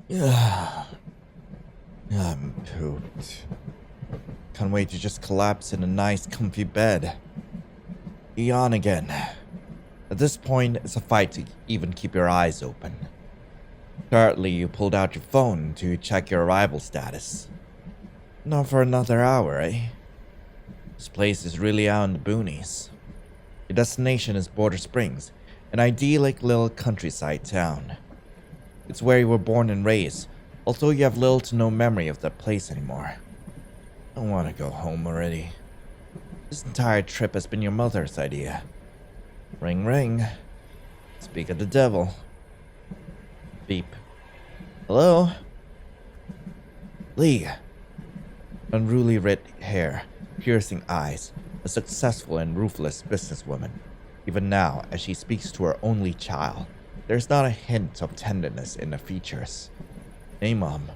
Yeah, I'm pooped. Can't wait to just collapse in a nice, comfy bed. Yawn again. At this point, it's a fight to even keep your eyes open. Currently, you pulled out your phone to check your arrival status. Not for another hour, eh? This place is really out in the boonies. Your destination is Border Springs, an idyllic little countryside town. It's where you were born and raised, although you have little to no memory of that place anymore. I want to go home already. This entire trip has been your mother's idea. Ring ring. Speak of the devil. Beep. Hello? Lee. Unruly red hair, piercing eyes, a successful and ruthless businesswoman. Even now, as she speaks to her only child, there's not a hint of tenderness in the features. Hey, Mom.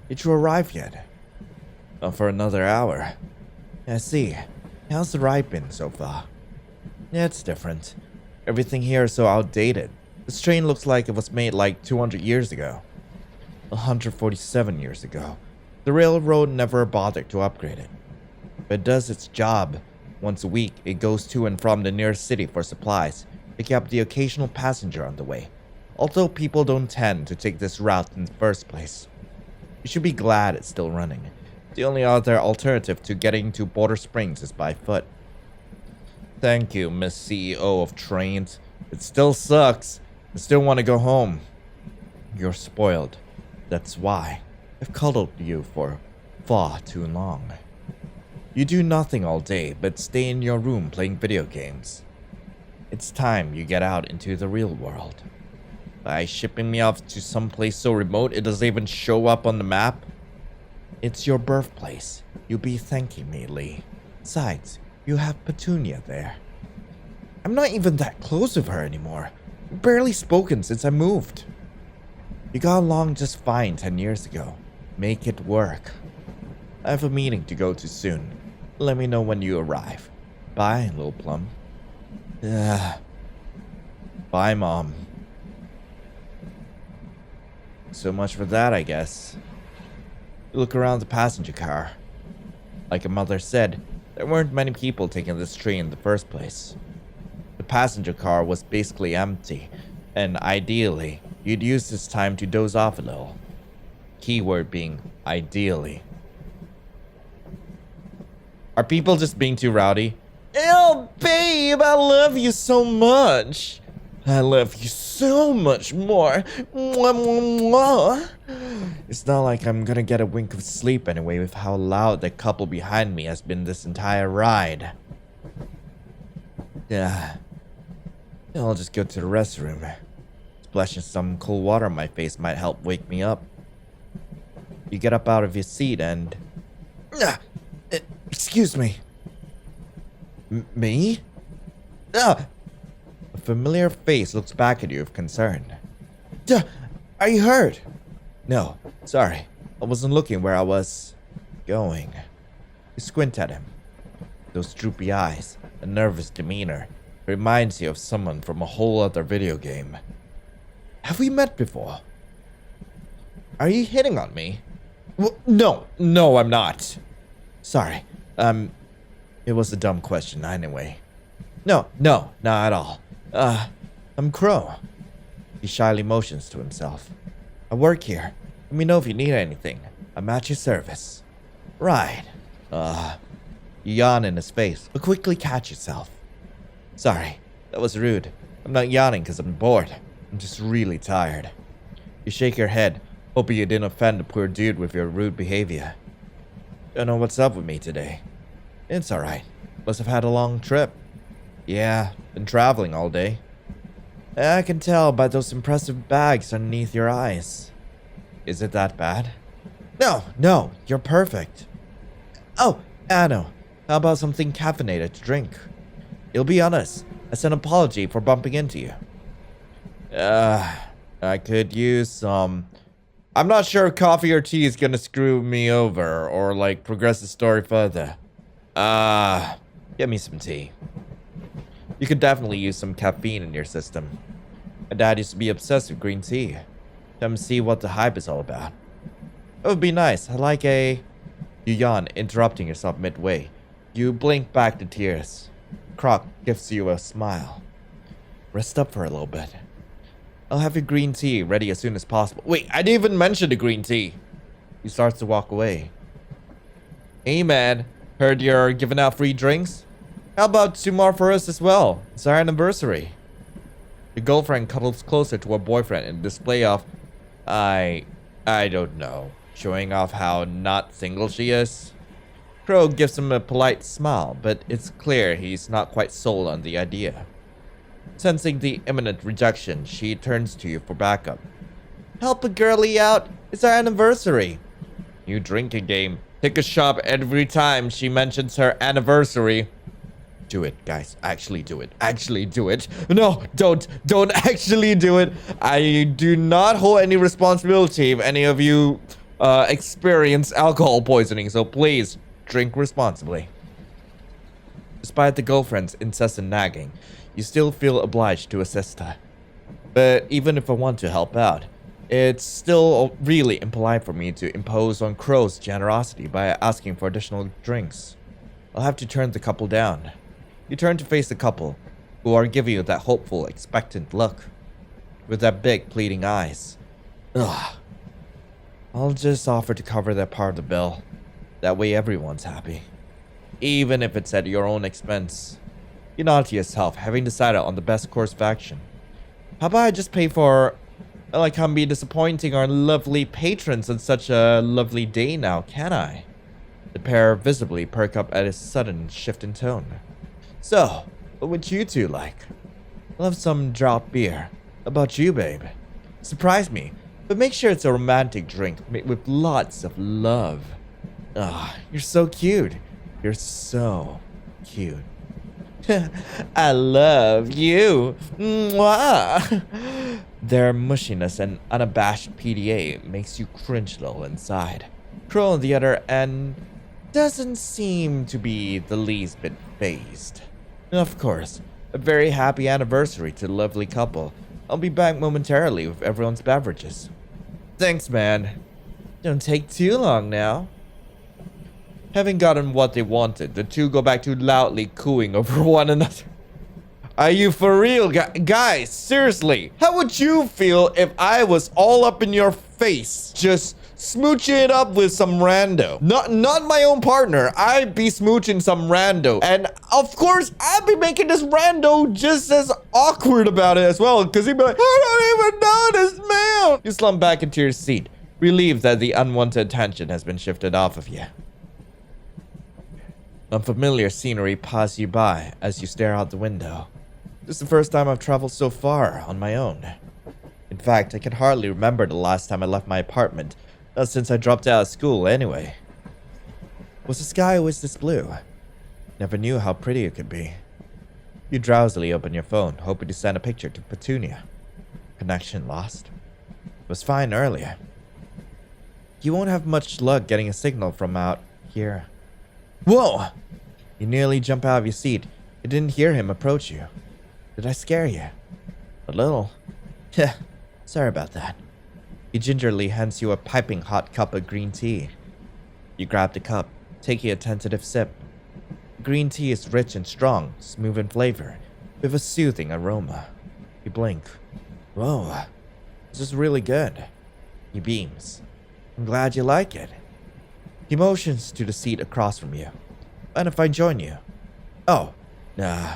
Did you arrive yet? Not for another hour. I see. How's the ride been so far? Yeah, it's different. Everything here is so outdated. This train looks like it was made like 200 years ago. 147 years ago. The railroad never bothered to upgrade it. But it does its job. Once a week, it goes to and from the nearest city for supplies, picking up the occasional passenger on the way. Although people don't tend to take this route in the first place. You should be glad it's still running. The only other alternative to getting to Border Springs is by foot. Thank you, Miss CEO of Trains. It still sucks. I still want to go home. You're spoiled. That's why I've cuddled you for far too long. You do nothing all day but stay in your room playing video games. It's time you get out into the real world. By shipping me off to some place so remote it doesn't even show up on the map. It's your birthplace. You'll be thanking me, Lee. Besides, you have Petunia there. I'm not even that close with her anymore. We've barely spoken since I moved. You got along just fine 10 years ago. Make it work. I have a meeting to go to soon. Let me know when you arrive. Bye, little plum. Bye, Mom. So much for that, I guess. You look around the passenger car. Like your mother said, there weren't many people taking this train in the first place. The passenger car was basically empty, and ideally, you'd use this time to doze off a little. Keyword being ideally. Are people just being too rowdy? Oh, babe, I love you so much. I love you so much more. Mwah, mwah, mwah. It's not like I'm gonna get a wink of sleep anyway with how loud the couple behind me has been this entire ride. Yeah. I'll just go to the restroom. Splashing some cold water on my face might help wake me up. You get up out of your seat and... excuse me. Me? A familiar face looks back at you with concern. Are you hurt? No, sorry. I wasn't looking where I was going. You squint at him. Those droopy eyes, a nervous demeanor, reminds you of someone from a whole other video game. Have we met before? Are you hitting on me? Well, no, I'm not. Sorry. It was a dumb question anyway. No, not at all. I'm Crow. He shyly motions to himself. I work here. Let me know if you need anything. I'm at your service. Right. You yawn in his face, but quickly catch yourself. Sorry, that was rude. I'm not yawning because I'm bored. I'm just really tired. You shake your head, hoping you didn't offend the poor dude with your rude behavior. Don't know what's up with me today. It's alright. Must have had a long trip. Yeah, been traveling all day. I can tell by those impressive bags underneath your eyes. Is it that bad? No, you're perfect. Oh, Anno, how about something caffeinated to drink? You'll be honest, as an apology for bumping into you. I could use some... I'm not sure if coffee or tea is gonna screw me over or, like, progress the story further. Get me some tea. You could definitely use some caffeine in your system. My dad used to be obsessed with green tea. Come see what the hype is all about. It would be nice. I like a... You yawn, interrupting yourself midway. You blink back the tears. Croc gives you a smile. Rest up for a little bit. I'll have your green tea ready as soon as possible. Wait, I didn't even mention the green tea. He starts to walk away. Hey man, heard you're giving out free drinks? How about 2 more for us as well? It's our anniversary. Your girlfriend cuddles closer to her boyfriend in a display of... I don't know. Showing off how not single she is. Crow gives him a polite smile, but it's clear he's not quite sold on the idea. Sensing the imminent rejection, she turns to you for backup. Help a girlie out. It's our anniversary. New drinking game. Take a shot every time she mentions her anniversary. Do it, guys. Actually do it. Actually do it. No, don't actually do it. I do not hold any responsibility if any of you experience alcohol poisoning, so please drink responsibly. Despite the girlfriend's incessant nagging, you still feel obliged to assist her. But even if I want to help out, it's still really impolite for me to impose on Crow's generosity by asking for additional drinks. I'll have to turn the couple down. You turn to face the couple, who are giving you that hopeful, expectant look, with that big, pleading eyes. Ugh. I'll just offer to cover that part of the bill. That way everyone's happy. Even if it's at your own expense. You nod to yourself, having decided on the best course of action. How about I just pay for... Well, I can't be disappointing our lovely patrons on such a lovely day now, can I? The pair visibly perk up at his sudden shift in tone. So, what would you two like? I'll have some draught beer. How about you, babe? Surprise me, but make sure it's a romantic drink made with lots of love. Ah, you're so cute. You're so cute. I love you. Mwah. Their mushiness and unabashed PDA makes you cringe a little inside. Crow, on the other end, doesn't seem to be the least bit fazed. Of course, a very happy anniversary to the lovely couple. I'll be back momentarily with everyone's beverages. Thanks, man. Don't take too long now. Having gotten what they wanted, the two go back to loudly cooing over one another. Are you for real, guys? Seriously, how would you feel if I was all up in your face, just smooching it up with some rando? Not my own partner. I'd be smooching some rando, and of course, I'd be making this rando just as awkward about it as well, because he'd be like, I don't even know this man. You slump back into your seat, relieved that the unwanted attention has been shifted off of you. Unfamiliar scenery passes you by as you stare out the window. This is the first time I've traveled so far on my own. In fact, I can hardly remember the last time I left my apartment, since I dropped out of school anyway. Was the sky always this blue? Never knew how pretty it could be. You drowsily open your phone, hoping to send a picture to Petunia. Connection lost. It was fine earlier. You won't have much luck getting a signal from out here. Whoa! You nearly jump out of your seat. You didn't hear him approach you. Did I scare you? A little. Heh, sorry about that. He gingerly hands you a piping hot cup of green tea. You grab the cup, taking a tentative sip. Green tea is rich and strong, smooth in flavor, with a soothing aroma. You blink. Whoa, this is really good. He beams. I'm glad you like it. He motions to the seat across from you. And if I join you? Oh, nah.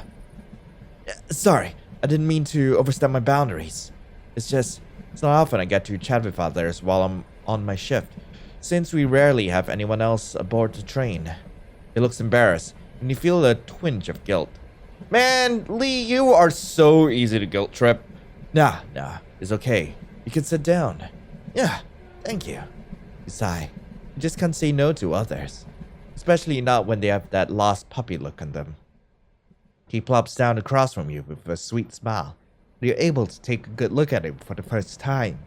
Sorry, I didn't mean to overstep my boundaries. It's not often I get to chat with others while I'm on my shift, since we rarely have anyone else aboard the train. He looks embarrassed, and you feel a twinge of guilt. Man, Lee, you are so easy to guilt trip. Nah, it's okay. You can sit down. Yeah, thank you. You sigh. You just can't say no to others, especially not when they have that lost puppy look on them. He plops down across from you with a sweet smile. You're able to take a good look at him for the first time.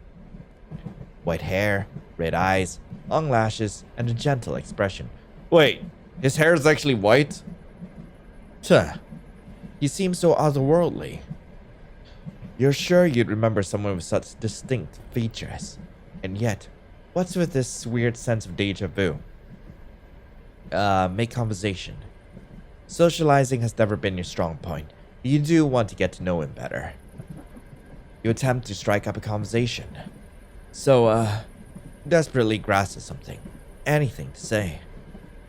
White hair, red eyes, long lashes, and a gentle expression. Wait, his hair is actually white? He seems so otherworldly. You're sure you'd remember someone with such distinct features. And yet, what's with this weird sense of deja vu? Make conversation. Socializing has never been your strong point. You do want to get to know him better. You attempt to strike up a conversation. So, desperately grasp something. Anything to say.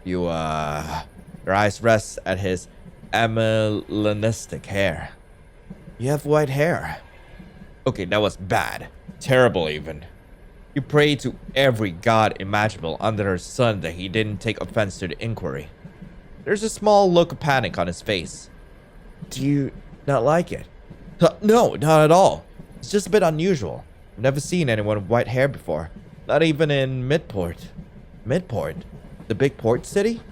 Your eyes rest at his melanistic hair. You have white hair. Okay, that was bad. Terrible even. You pray to every god imaginable under the sun that he didn't take offense to the inquiry. There's a small look of panic on his face. Do you not like it? No, not at all. It's just a bit unusual. I've never seen anyone with white hair before. Not even in Midport. Midport? The big port city?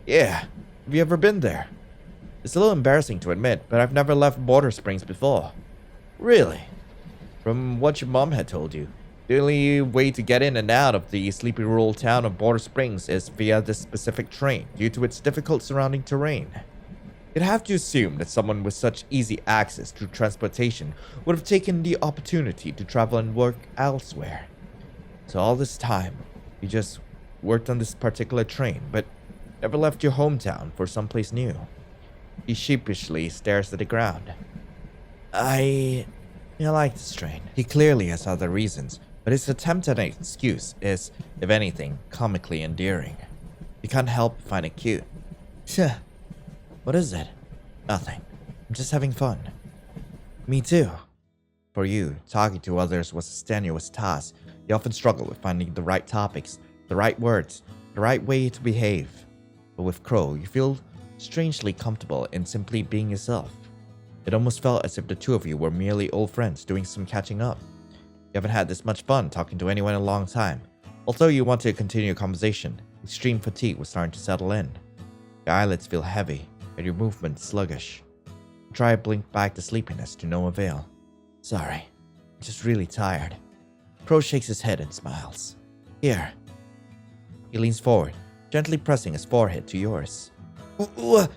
Yeah. Have you ever been there? It's a little embarrassing to admit, but I've never left Border Springs before. Really? From what your mom had told you, the only way to get in and out of the sleepy rural town of Border Springs is via this specific train due to its difficult surrounding terrain. You'd have to assume that someone with such easy access to transportation would have taken the opportunity to travel and work elsewhere. So all this time, you just worked on this particular train, but never left your hometown for someplace new. He sheepishly stares at the ground. I like this train. He clearly has other reasons, but his attempt at an excuse is, if anything, comically endearing. You can't help but find it cute. What is it? Nothing. I'm just having fun. Me too. For you, talking to others was a strenuous task. You often struggle with finding the right topics, the right words, the right way to behave. But with Crow, you feel strangely comfortable in simply being yourself. It almost felt as if the two of you were merely old friends doing some catching up. You haven't had this much fun talking to anyone in a long time. Although you wanted to continue a conversation, extreme fatigue was starting to settle in. Your eyelids feel heavy, and your movements sluggish. You try to blink back the sleepiness to no avail. Sorry, I'm just really tired. Crow shakes his head and smiles. Here. He leans forward, gently pressing his forehead to yours. He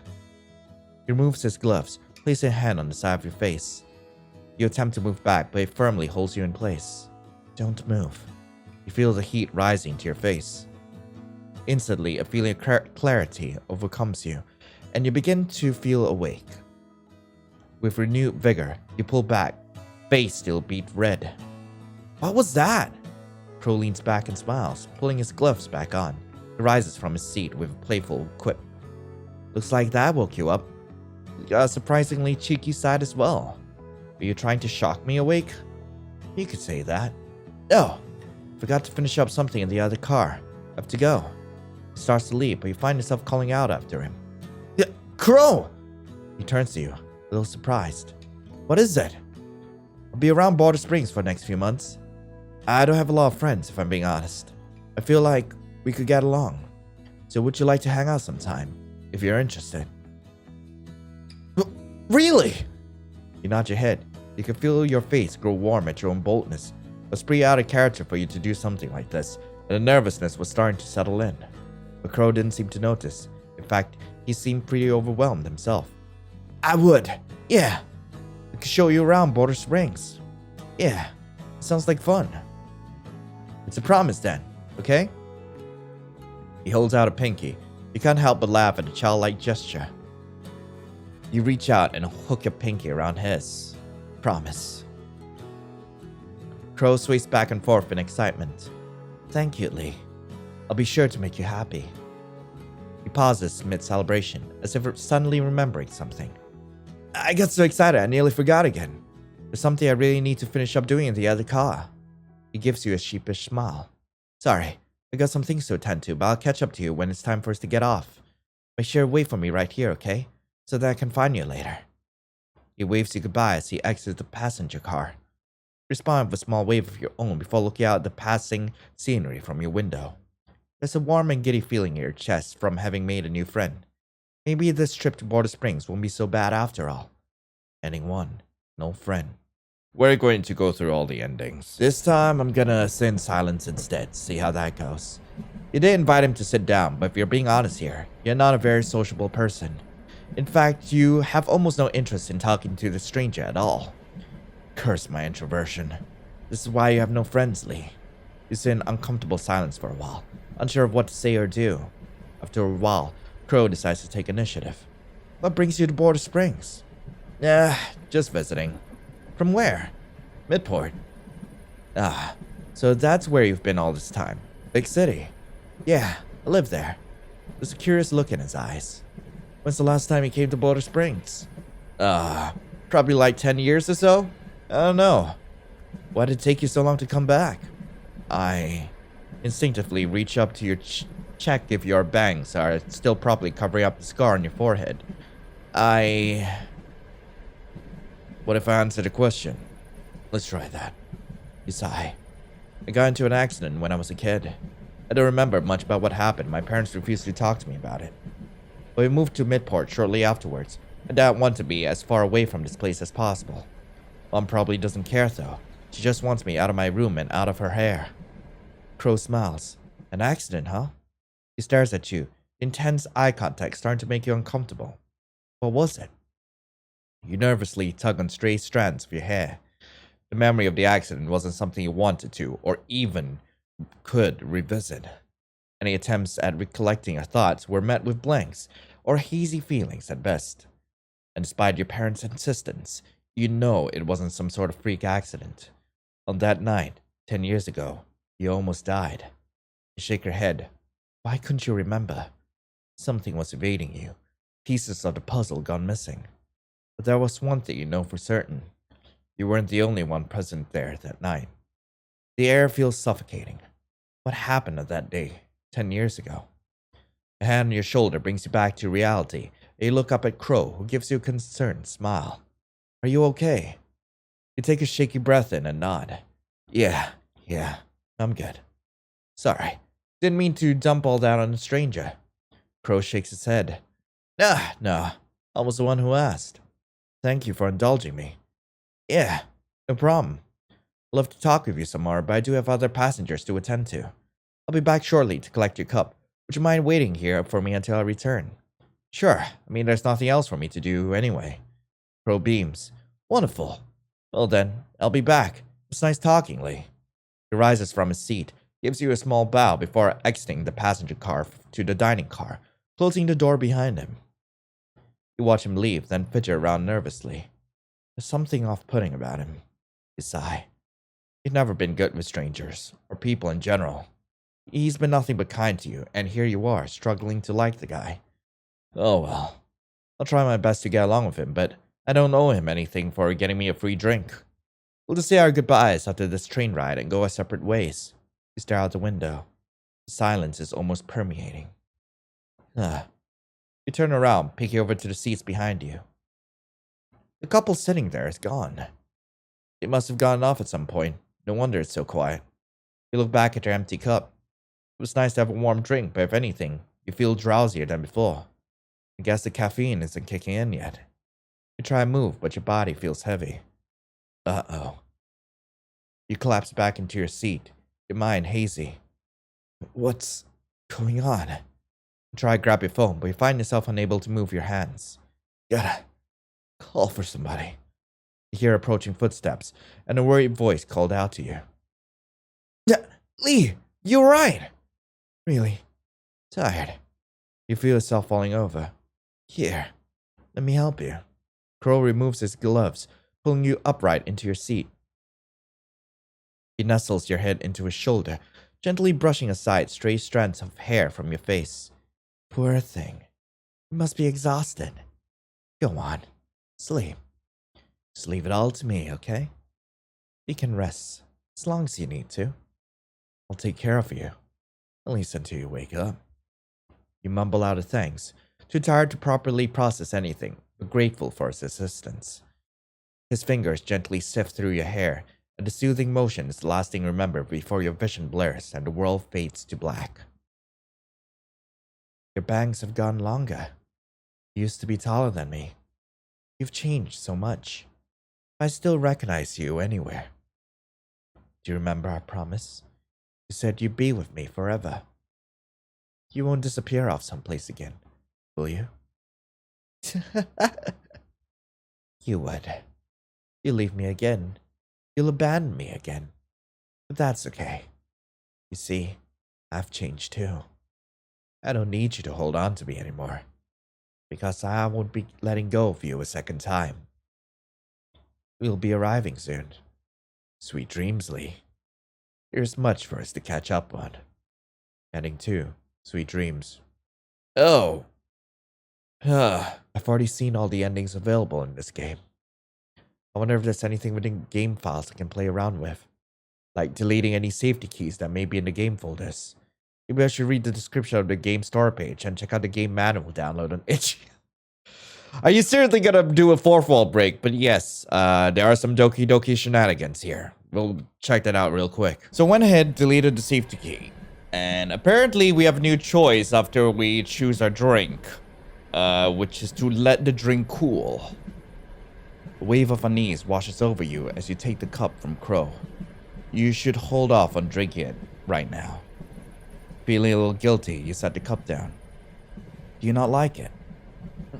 removes his gloves, placing a hand on the side of your face. You attempt to move back, but it firmly holds you in place. Don't move. You feel the heat rising to your face. Instantly, a feeling of clarity overcomes you, and you begin to feel awake. With renewed vigor, you pull back, face still beat red. What was that? Crow leans back and smiles, pulling his gloves back on. He rises from his seat with a playful quip. Looks like that woke you up. You got a surprisingly cheeky side as well. Were you trying to shock me awake? You could say that. Oh, forgot to finish up something in the other car. Have to go. He starts to leave, but you find yourself calling out after him. Yeah, Crow! He turns to you, a little surprised. What is it? I'll be around Border Springs for the next few months. I don't have a lot of friends, if I'm being honest. I feel like we could get along. So would you like to hang out sometime, if you're interested? Really? You nod your head. You can feel your face grow warm at your own boldness. It was pretty out of character for you to do something like this, and the nervousness was starting to settle in. But Crow didn't seem to notice. In fact, he seemed pretty overwhelmed himself. I would. Yeah. I could show you around Border Springs. Yeah. Sounds like fun. It's a promise then, okay? He holds out a pinky. You can't help but laugh at the childlike gesture. You reach out and hook your pinky around his. Promise. Crow sways back and forth in excitement. Thank you, Lee. I'll be sure to make you happy. He pauses mid-celebration, as if suddenly remembering something. I got so excited I nearly forgot again. There's something I really need to finish up doing in the other car. He gives you a sheepish smile. Sorry, I got some things to attend to, but I'll catch up to you when it's time for us to get off. Make sure to wait for me right here, okay? So that I can find you later. He waves you goodbye as he exits the passenger car. Respond with a small wave of your own before looking out at the passing scenery from your window. There's a warm and giddy feeling in your chest from having made a new friend. Maybe this trip to Border Springs won't be so bad after all. Ending 1. No friend. We're going to go through all the endings. This time, I'm gonna sit in silence instead, see how that goes. You did invite him to sit down, but if you're being honest here, you're not a very sociable person. In fact, you have almost no interest in talking to the stranger at all. Curse my introversion. This is why you have no friends, Lee. You sit in uncomfortable silence for a while, unsure of what to say or do. After a while, Crow decides to take initiative. What brings you to Border Springs? Just visiting. From where? Midport. Ah, so that's where you've been all this time. Big city. Yeah, I live there. There's a curious look in his eyes. When's the last time you came to Border Springs? Probably like 10 years or so? I don't know. Why did it take you so long to come back? I instinctively reach up to your check if your bangs are still properly covering up the scar on your forehead. What if I answer the question? Let's try that. You sigh. I got into an accident when I was a kid. I don't remember much about what happened. My parents refused to talk to me about it. But we moved to Midport shortly afterwards. My dad wanted to be as far away from this place as possible. Mom probably doesn't care though. She just wants me out of my room and out of her hair. Crow smiles. An accident, huh? He stares at you, intense eye contact starting to make you uncomfortable. What was it? You nervously tug on stray strands of your hair. The memory of the accident wasn't something you wanted to, or even could revisit. Any attempts at recollecting your thoughts were met with blanks, or hazy feelings at best. And despite your parents' insistence, you know it wasn't some sort of freak accident. On that night, 10 years ago, you almost died. You shake your head. Why couldn't you remember? Something was evading you. Pieces of the puzzle gone missing. But there was one thing you know for certain. You weren't the only one present there that night. The air feels suffocating. What happened on that day, 10 years ago? A hand on your shoulder brings you back to reality, and you look up at Crow, who gives you a concerned smile. Are you okay? You take a shaky breath in and nod. Yeah, I'm good. Sorry, didn't mean to dump all that on a stranger. Crow shakes his head. No, I was the one who asked. Thank you for indulging me. Yeah, no problem. I'd love to talk with you some more, but I do have other passengers to attend to. I'll be back shortly to collect your cup. Would you mind waiting here for me until I return? Sure, I mean there's nothing else for me to do anyway. Crow beams. Wonderful. Well then, I'll be back. It's nice talking, Lee. He rises from his seat, gives you a small bow before exiting the passenger car to the dining car, closing the door behind him. You watch him leave, then fidget around nervously. There's something off-putting about him. You sigh. He's never been good with strangers, or people in general. He's been nothing but kind to you, and here you are, struggling to like the guy. Oh well. I'll try my best to get along with him, but I don't owe him anything for getting me a free drink. We'll just say our goodbyes after this train ride and go our separate ways. You stare out the window. The silence is almost permeating. You turn around, peeking over to the seats behind you. The couple sitting there is gone. It must have gotten off at some point. No wonder it's so quiet. You look back at your empty cup. It was nice to have a warm drink, but if anything, you feel drowsier than before. I guess the caffeine isn't kicking in yet. You try to move, but your body feels heavy. Uh-oh. You collapse back into your seat, your mind hazy. What's going on? You try to grab your phone, but you find yourself unable to move your hands. Gotta call for somebody. You hear approaching footsteps, and a worried voice called out to you. Lee, you alright? Really tired. You feel yourself falling over. Here, let me help you. Crow removes his gloves, pulling you upright into your seat. He nestles your head into his shoulder, gently brushing aside stray strands of hair from your face. Poor thing. You must be exhausted. Go on. Sleep. Just leave it all to me, okay? You can rest, as long as you need to. I'll take care of you. At least until you wake up. You mumble out a thanks, too tired to properly process anything, but grateful for his assistance. His fingers gently sift through your hair, and the soothing motion is the last thing you remember before your vision blurs and the world fades to black. Your bangs have gotten longer. You used to be taller than me. You've changed so much. I still recognize you anywhere. Do you remember our promise? You said you'd be with me forever. You won't disappear off someplace again, will you? You would. You leave me again, You'll abandon me again. But that's okay. You see, I've changed too. I don't need you to hold on to me anymore, because I won't be letting go of you a second time. We'll be arriving soon. Sweet dreams, Lee. There's much for us to catch up on. Ending 2. Sweet dreams. Oh! I've already seen all the endings available in this game. I wonder if there's anything within game files I can play around with. Like deleting any safety keys that may be in the game folders. Maybe I should read the description of the game store page and check out the game manual download on itch. Are you seriously gonna do a fourth wall break? But yes, there are some Doki Doki shenanigans here. We'll check that out real quick. So went ahead, deleted the safety key. And apparently we have a new choice after we choose our drink. Which is to let the drink cool. A wave of unease washes over you as you take the cup from Crow. You should hold off on drinking it right now. Feeling a little guilty, you set the cup down. Do you not like it?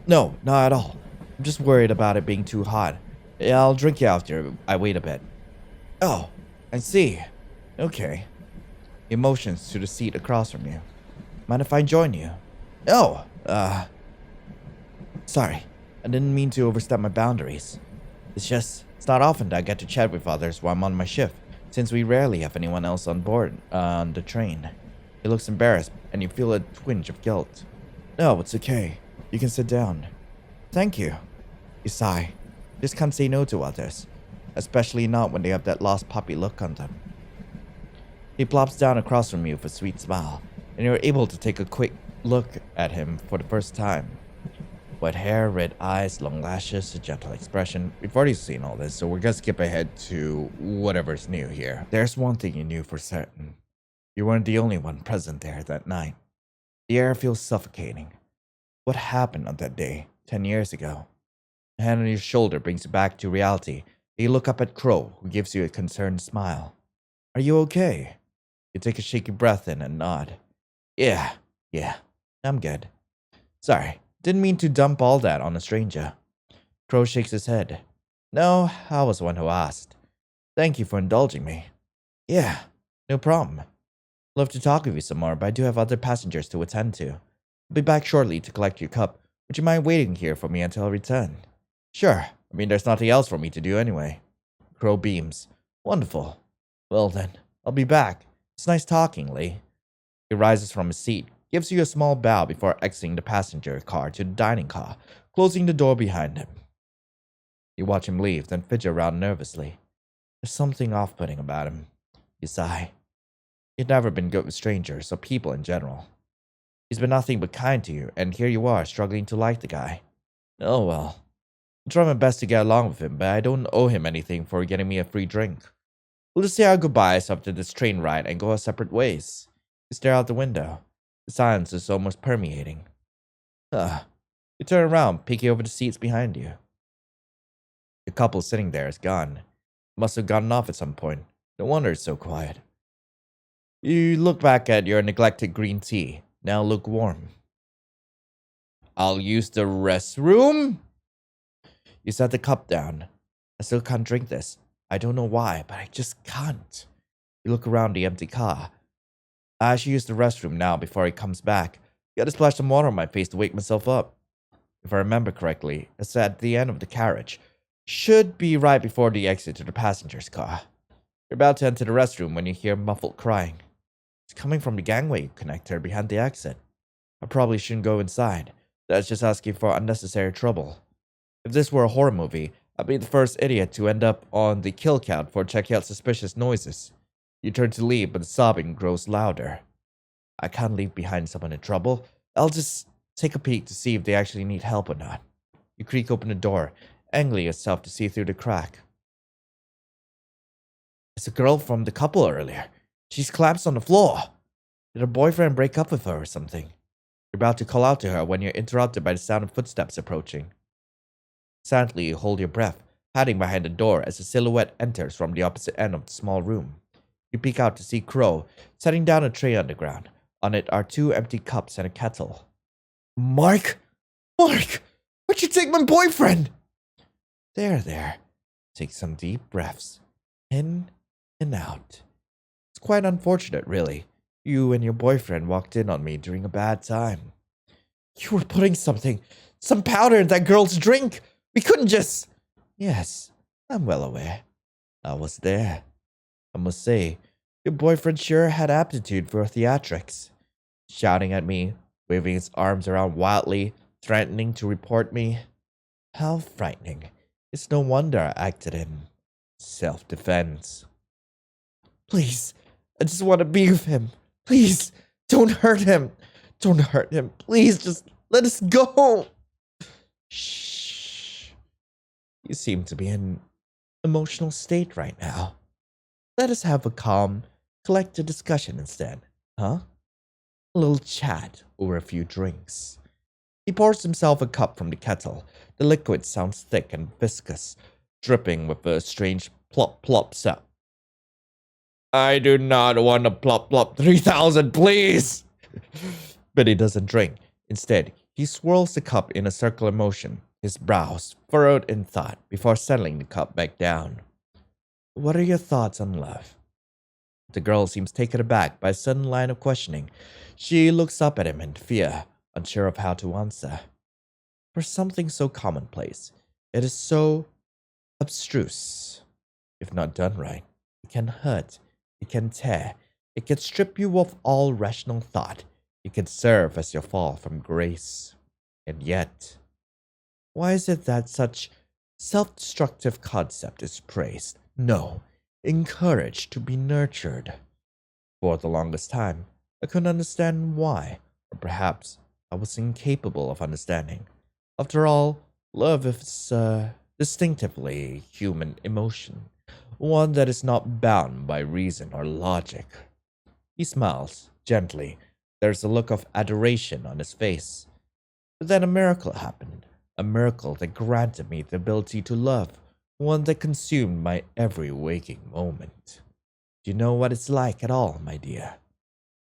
No, not at all. I'm just worried about it being too hot. Yeah, I'll drink it after I wait a bit. Oh, I see. Okay. He motions to the seat across from you. Mind if I join you? Oh, sorry. I didn't mean to overstep my boundaries. It's not often that I get to chat with others while I'm on my shift, since we rarely have anyone else on board on the train. He looks embarrassed, and you feel a twinge of guilt. No, it's okay. You can sit down. Thank you. You sigh. Just can't say no to others, especially not when they have that lost puppy look on them. He plops down across from you with a sweet smile, and you're able to take a quick look at him for the first time. Wet hair, red eyes, long lashes, a gentle expression. We've already seen all this, so we're gonna skip ahead to whatever's new here. There's one thing you knew for certain. You weren't the only one present there that night. The air feels suffocating. What happened on that day, 10 years ago? A hand on your shoulder brings you back to reality. You look up at Crow, who gives you a concerned smile. Are you okay? You take a shaky breath in and nod. Yeah, I'm good. Sorry, didn't mean to dump all that on a stranger. Crow shakes his head. No, I was the one who asked. Thank you for indulging me. Yeah, no problem. Love to talk with you some more, but I do have other passengers to attend to. I'll be back shortly to collect your cup. Would you mind waiting here for me until I return? Sure. I mean, there's nothing else for me to do anyway. Crow beams. Wonderful. Well then, I'll be back. It's nice talking, Lee. He rises from his seat, gives you a small bow before exiting the passenger car to the dining car, closing the door behind him. You watch him leave, then fidget around nervously. There's something off-putting about him. You sigh. You've never been good with strangers, or people in general. He's been nothing but kind to you, and here you are, struggling to like the guy. Oh well. I'll try my best to get along with him, but I don't owe him anything for getting me a free drink. We'll just say our goodbyes after this train ride and go our separate ways. You stare out the window. The silence is almost permeating. You turn around, peeking over the seats behind you. The couple sitting there is gone. Must have gotten off at some point. No wonder it's so quiet. You look back at your neglected green tea, now lukewarm. I'll use the restroom? You set the cup down. I still can't drink this. I don't know why, but I just can't. You look around the empty car. I should use the restroom now before he comes back. Gotta splash some water on my face to wake myself up. If I remember correctly, it's at the end of the carriage. Should be right before the exit to the passenger's car. You're about to enter the restroom when you hear muffled crying. It's coming from the gangway connector behind the exit. I probably shouldn't go inside. That's just asking for unnecessary trouble. If this were a horror movie, I'd be the first idiot to end up on the kill count for checking out suspicious noises. You turn to leave, but the sobbing grows louder. I can't leave behind someone in trouble. I'll just take a peek to see if they actually need help or not. You creak open the door, angling yourself to see through the crack. It's a girl from the couple earlier. She's collapsed on the floor. Did her boyfriend break up with her or something? You're about to call out to her when you're interrupted by the sound of footsteps approaching. Silently, you hold your breath, hiding behind the door as a silhouette enters from the opposite end of the small room. You peek out to see Crow, setting down a tray on the ground. On it are 2 empty cups and a kettle. Mark! Why'd you take my boyfriend? There. Take some deep breaths. In and out. It's quite unfortunate, really. You and your boyfriend walked in on me during a bad time. You were putting some powder in that girl's drink. We couldn't just. Yes, I'm well aware. I was there. I must say, your boyfriend sure had aptitude for theatrics. Shouting at me, waving his arms around wildly, threatening to report me. How frightening. It's no wonder I acted in self defense. Please, I just want to be with him. Please, don't hurt him. Don't hurt him. Please, just let us go. Shh. You seem to be in an emotional state right now. Let us have a calm, collected discussion instead, huh? A little chat over a few drinks. He pours himself a cup from the kettle. The liquid sounds thick and viscous, dripping with a strange plop plop sound. I do not want to plop plop 3000, please! But he doesn't drink. Instead, he swirls the cup in a circular motion, his brows furrowed in thought before settling the cup back down. What are your thoughts on love? The girl seems taken aback by a sudden line of questioning. She looks up at him in fear, unsure of how to answer. For something so commonplace, it is so abstruse. If not done right, it can hurt, it can tear, it can strip you of all rational thought, it can serve as your fall from grace. And yet, why is it that such self-destructive concept is praised? No, encouraged to be nurtured. For the longest time, I couldn't understand why, or perhaps I was incapable of understanding. After all, love is a distinctively human emotion, one that is not bound by reason or logic. He smiles, gently. There's a look of adoration on his face. But then a miracle happened, a miracle that granted me the ability to love, one that consumed my every waking moment. Do you know what it's like at all, my dear?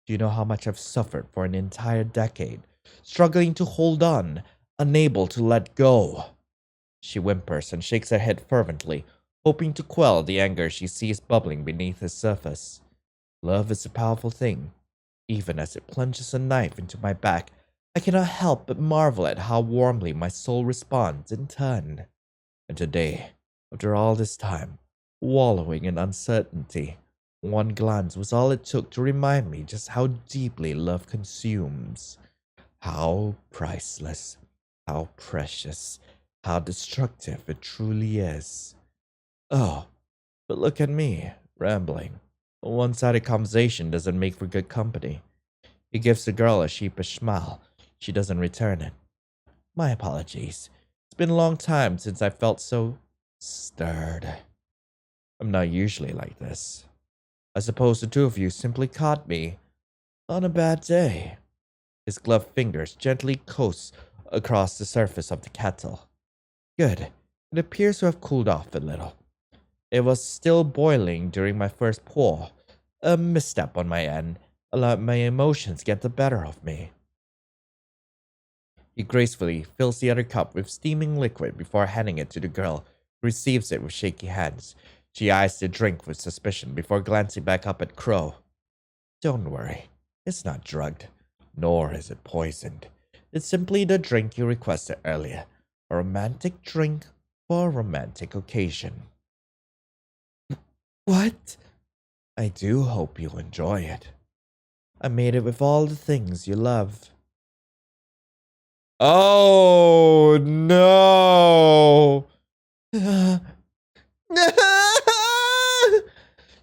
Do you know how much I've suffered for an entire decade, struggling to hold on, unable to let go? She whimpers and shakes her head fervently, hoping to quell the anger she sees bubbling beneath his surface. Love is a powerful thing. Even as it plunges a knife into my back, I cannot help but marvel at how warmly my soul responds in turn. And today, after all this time, wallowing in uncertainty, one glance was all it took to remind me just how deeply love consumes. How priceless, how precious, how destructive it truly is. Oh, but look at me, rambling. A one-sided conversation doesn't make for good company. He gives the girl a sheepish smile. She doesn't return it. My apologies. It's been a long time since I felt so stirred. I'm not usually like this. I suppose the two of you simply caught me on a bad day. His gloved fingers gently coast across the surface of the kettle. Good. It appears to have cooled off a little. It was still boiling during my first pour. A misstep on my end allowed my emotions get the better of me. He gracefully fills the other cup with steaming liquid before handing it to the girl, who receives it with shaky hands. She eyes the drink with suspicion before glancing back up at Crow. Don't worry, it's not drugged, nor is it poisoned. It's simply the drink you requested earlier, a romantic drink for a romantic occasion. What? I do hope you'll enjoy it. I made it with all the things you love. Oh no!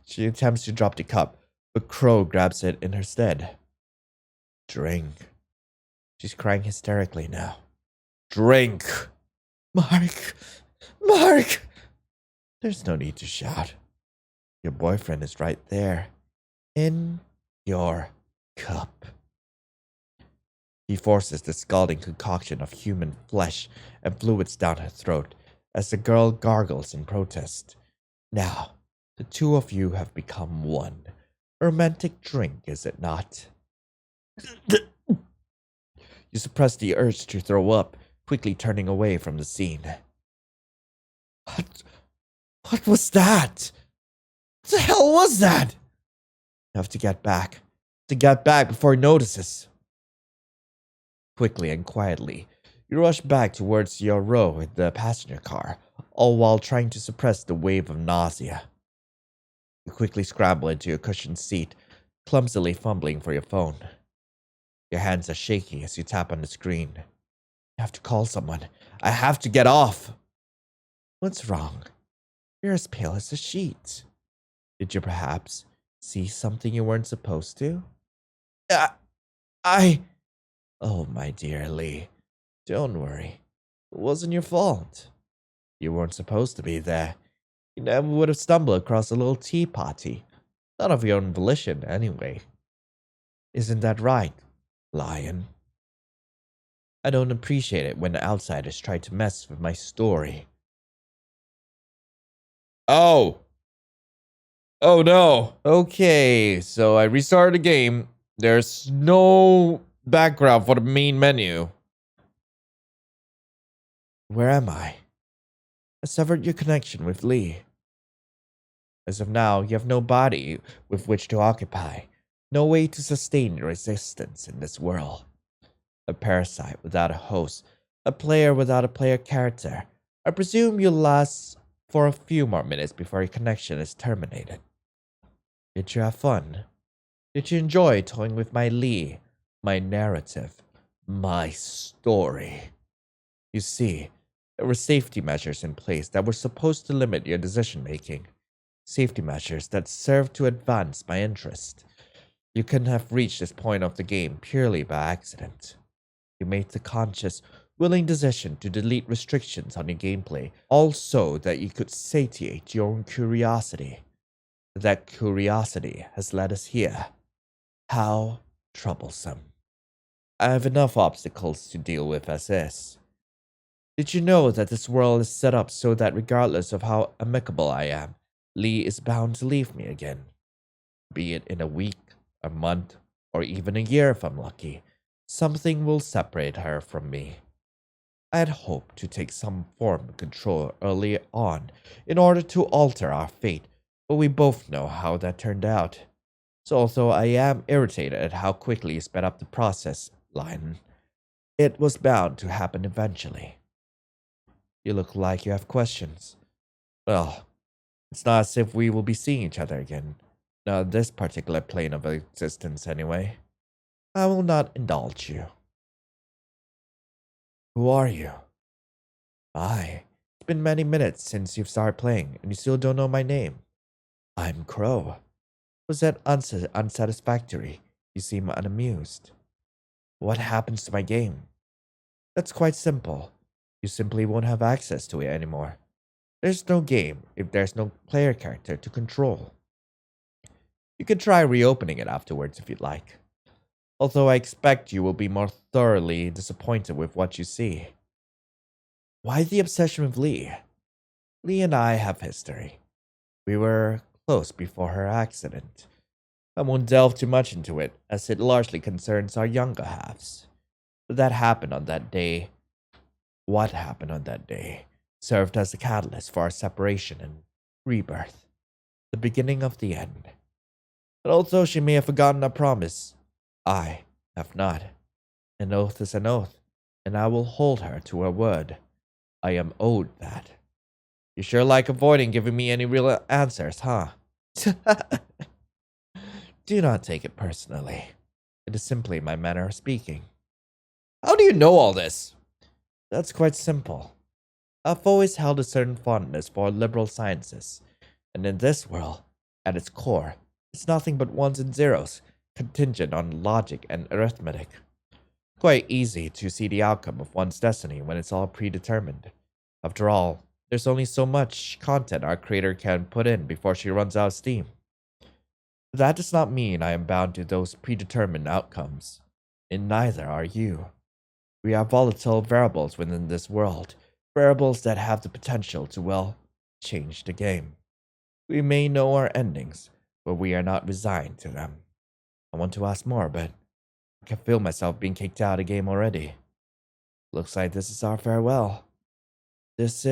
She attempts to drop the cup, but Crow grabs it in her stead. Drink. She's crying hysterically now. Drink! Mark! Mark! There's no need to shout. Your boyfriend is right there. In your cup. He forces the scalding concoction of human flesh and fluids down her throat as the girl gargles in protest. Now, the two of you have become one. A romantic drink, is it not? You suppress the urge to throw up, quickly turning away from the scene. What was that? What the hell was that? You have to get back. To get back before he notices. Quickly and quietly, you rush back towards your row in the passenger car, all while trying to suppress the wave of nausea. You quickly scramble into your cushioned seat, clumsily fumbling for your phone. Your hands are shaky as you tap on the screen. I have to call someone. I have to get off. What's wrong? You're as pale as a sheet. Did you perhaps see something you weren't supposed to? Uh, I. Oh, my dear Lee. Don't worry. It wasn't your fault. You weren't supposed to be there. You never would have stumbled across a little tea party. Not of your own volition, anyway. Isn't that right, Lion? I don't appreciate it when outsiders try to mess with my story. Oh! Oh no! Okay, so I restarted the game. There's no background for the main menu. Where am I? I severed your connection with Lee. As of now, you have no body with which to occupy, no way to sustain your existence in this world. A parasite without a host, a player without a player character. I presume you'll last for a few more minutes before your connection is terminated. Did you have fun? Did you enjoy toying with my Lee, my narrative, my story? You see, there were safety measures in place that were supposed to limit your decision making. Safety measures that served to advance my interest. You couldn't have reached this point of the game purely by accident. You made the conscious, willing decision to delete restrictions on your gameplay, all so that you could satiate your own curiosity. That curiosity has led us here. How troublesome. I have enough obstacles to deal with as is. Did you know that this world is set up so that regardless of how amicable I am, Lee is bound to leave me again? Be it in a week, a month, or even a year if I'm lucky, something will separate her from me. I had hoped to take some form of control early on in order to alter our fate, but we both know how that turned out. So although I am irritated at how quickly you sped up the process, Lion, it was bound to happen eventually. You look like you have questions. Well, it's not as if we will be seeing each other again. Not this particular plane of existence, anyway. I will not indulge you. Who are you? It's been many minutes since you've started playing, and you still don't know my name. I'm Crow. Was that unsatisfactory? You seem unamused. What happens to my game? That's quite simple. You simply won't have access to it anymore. There's no game if there's no player character to control. You can try reopening it afterwards if you'd like. Although I expect you will be more thoroughly disappointed with what you see. Why the obsession with Lee? Lee and I have history. We were close before her accident. I won't delve too much into it, as it largely concerns our younger halves. But that happened on that day. What happened on that day served as a catalyst for our separation and rebirth, the beginning of the end. But although she may have forgotten our promise, I have not. An oath is an oath, and I will hold her to her word. I am owed that. You sure like avoiding giving me any real answers, huh? Do not take it personally. It is simply my manner of speaking. How do you know all this? That's quite simple. I've always held a certain fondness for liberal sciences, and in this world, at its core, it's nothing but ones and zeros, contingent on logic and arithmetic. Quite easy to see the outcome of one's destiny when it's all predetermined. After all, there's only so much content our creator can put in before she runs out of steam. But that does not mean I am bound to those predetermined outcomes, and neither are you. We are volatile variables within this world, variables that have the potential to, well, change the game. We may know our endings, but we are not resigned to them. I want to ask more, but I can feel myself being kicked out of the game already. Looks like this is our farewell. This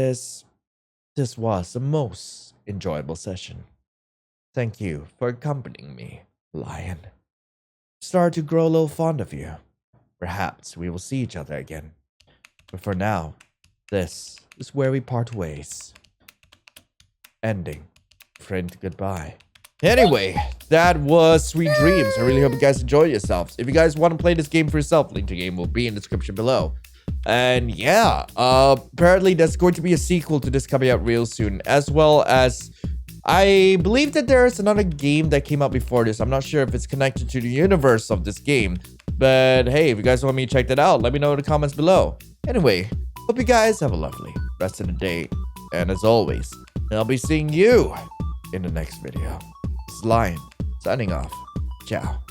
was the most enjoyable session. Thank you for accompanying me, Lion. Started to grow a little fond of you. Perhaps we will see each other again. But for now, this is where we part ways. Ending. Friend, goodbye. Anyway, that was Sweet Dreams. I really hope you guys enjoyed yourselves. If you guys want to play this game for yourself, link to the game will be in the description below. And yeah, apparently there's going to be a sequel to this coming out real soon, as well as I believe that there's another game that came out before this. I'm not sure if it's connected to the universe of this game, but hey, if you guys want me to check that out, let me know in the comments below. Anyway, hope you guys have a lovely rest of the day, and as always, I'll be seeing you in the next video. It's Lion, signing off. Ciao.